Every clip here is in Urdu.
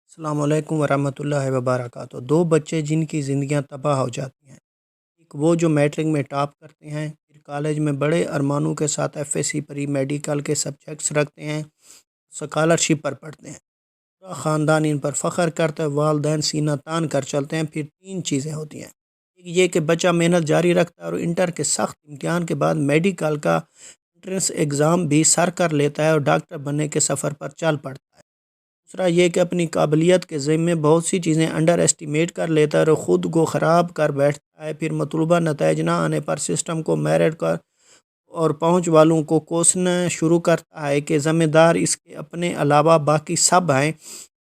السلام علیکم ورحمۃ اللہ وبرکاتہ۔ دو بچے جن کی زندگیاں تباہ ہو جاتی ہیں، ایک وہ جو میٹرک میں ٹاپ کرتے ہیں، پھر کالج میں بڑے ارمانوں کے ساتھ F S C pre medical کے سبجیکٹس رکھتے ہیں، اسکالرشپ پر پڑھتے ہیں، پورا خاندان ان پر فخر کرتا ہے، والدین سینہ تان کر چلتے ہیں۔ پھر تین چیزیں ہوتی ہیں، ایک یہ کہ بچہ محنت جاری رکھتا ہے اور انٹر کے سخت امتحان کے بعد میڈیکل کا انٹرنس ایگزام بھی سر کر لیتا ہے اور ڈاکٹر بننے کے سفر پر چل پڑتا ہے۔ دوسرا یہ کہ اپنی قابلیت کے ذمے بہت سی چیزیں انڈر ایسٹیمیٹ کر لیتا ہے اور خود کو خراب کر بیٹھتا ہے، پھر مطلوبہ نتائج نہ آنے پر سسٹم کو میرٹ کر اور پہنچ والوں کو کوسنا شروع کرتا ہے کہ ذمہ دار اس کے اپنے علاوہ باقی سب ہیں،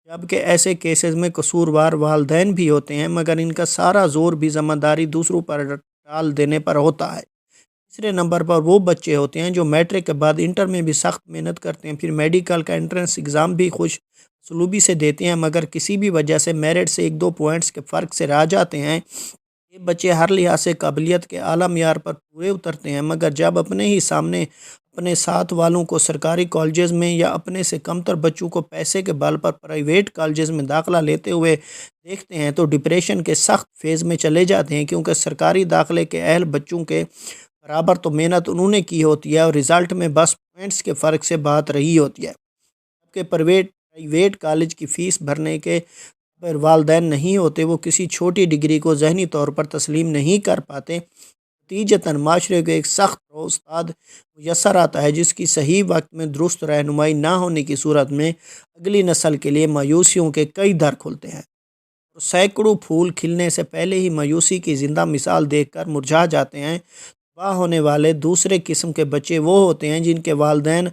جبکہ ایسے کیسز میں قصوروار والدین بھی ہوتے ہیں، مگر ان کا سارا زور بھی ذمہ داری دوسروں پر ڈال دینے پر ہوتا ہے۔ تیسرے نمبر پر وہ بچے ہوتے ہیں جو میٹرک کے بعد انٹر میں بھی سخت محنت کرتے ہیں، پھر میڈیکل کا انٹرنس ایگزام بھی خوش سلوبی سے دیتے ہیں، مگر کسی بھی وجہ سے میرٹ سے ایک دو پوائنٹس کے فرق سے رہ جاتے ہیں۔ یہ بچے ہر لحاظ سے قابلیت کے اعلیٰ معیار پر پورے اترتے ہیں، مگر جب اپنے ہی سامنے اپنے ساتھ والوں کو سرکاری کالجز میں یا اپنے سے کمتر بچوں کو پیسے کے بل پر پرائیویٹ کالجز میں داخلہ لیتے ہوئے دیکھتے ہیں تو ڈپریشن کے سخت فیز میں چلے جاتے ہیں، کیونکہ سرکاری داخلے کے اہل بچوں کے برابر تو محنت انہوں نے کی ہوتی ہے اور رزلٹ میں بس پوائنٹس کے فرق سے بات رہی ہوتی ہے، جبکہ پرائیویٹ کالج کی فیس بھرنے کے پر والدین نہیں ہوتے، وہ کسی چھوٹی ڈگری کو ذہنی طور پر تسلیم نہیں کر پاتے۔ نتیجتاً معاشرے کو ایک سخت استاد میسر آتا ہے جس کی صحیح وقت میں درست رہنمائی نہ ہونے کی صورت میں اگلی نسل کے لیے مایوسیوں کے کئی در کھلتے ہیں اور سینکڑوں پھول کھلنے سے پہلے ہی مایوسی کی زندہ مثال دیکھ کر مرجھا جاتے ہیں۔ تباہ ہونے والے دوسرے قسم کے بچے وہ ہوتے ہیں جن کے والدین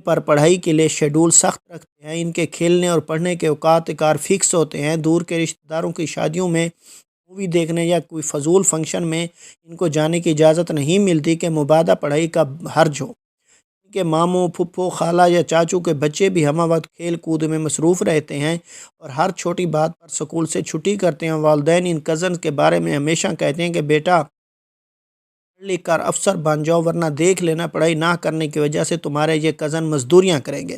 پر پڑھائی کے لیے شیڈول سخت رکھتے ہیں، ان کے کھیلنے اور پڑھنے کے اوقات کار فکس ہوتے ہیں، دور کے رشتہ داروں کی شادیوں میں، مووی دیکھنے یا کوئی فضول فنکشن میں ان کو جانے کی اجازت نہیں ملتی کہ مبادا پڑھائی کا حرج ہو۔ ان کے ماموں، پھپھو، خالہ یا چاچو کے بچے بھی ہمہ وقت کھیل کود میں مصروف رہتے ہیں اور ہر چھوٹی بات پر سکول سے چھٹی کرتے ہیں۔ والدین ان کزنز کے بارے میں ہمیشہ کہتے ہیں کہ بیٹا پڑھ لکھ کر افسر بن جاؤ، ورنہ دیکھ لینا پڑھائی نہ کرنے کی وجہ سے تمہارے یہ کزن مزدوریاں کریں گے۔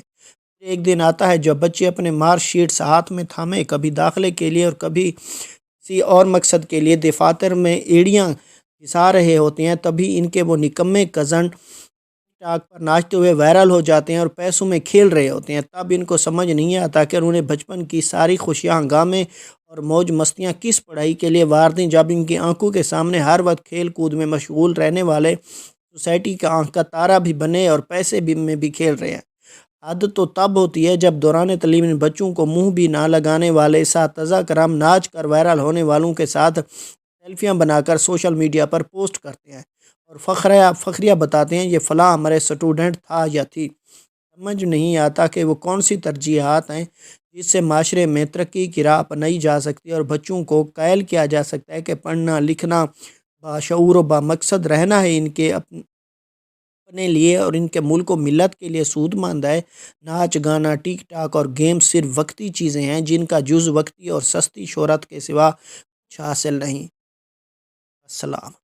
ایک دن آتا ہے جب بچے اپنے مارک شیٹس ہاتھ میں تھامے کبھی داخلے کے لیے اور کبھی کسی اور مقصد کے لیے دفاتر میں ایڑیاں گھسا رہے ہوتے ہیں، تبھی ان کے وہ نکمے کزن ٹاک پر ناچتے ہوئے وائرل ہو جاتے ہیں اور پیسوں میں کھیل رہے ہوتے ہیں۔ تب ان کو سمجھ نہیں آتا کہ انہیں بچپن کی ساری خوشیاں، ہنگامے اور موج مستیاں کس پڑھائی کے لیے وار دیں، جب ان کی آنکھوں کے سامنے ہر وقت کھیل کود میں مشغول رہنے والے سوسائٹی کا آنکھ کا تارا بھی بنے اور پیسے بھی میں بھی کھیل رہے ہیں۔ حد تو تب ہوتی ہے جب دوران تعلیم ان بچوں کو منہ بھی نہ لگانے والے اساتذہ کرام ناچ کر وائرل ہونے والوں کے ساتھ سیلفیاں بنا کر سوشل میڈیا پر پوسٹ کرتے ہیں اور فخریہ بتاتے ہیں یہ فلاں ہمارے اسٹوڈنٹ تھا یا تھی۔ سمجھ نہیں آتا کہ وہ کون سی ترجیحات ہیں جس سے معاشرے میں ترقی کی راہ اپنائی جا سکتی ہے اور بچوں کو قائل کیا جا سکتا ہے کہ پڑھنا لکھنا باشعور و بامقصد رہنا ہے ان کے اپنے لیے اور ان کے ملک و ملت کے لیے سود مند ہے۔ ناچ گانا، ٹک ٹاک اور گیم صرف وقتی چیزیں ہیں جن کا جز وقتی اور سستی شہرت کے سوا کچھ حاصل نہیں۔ السلام۔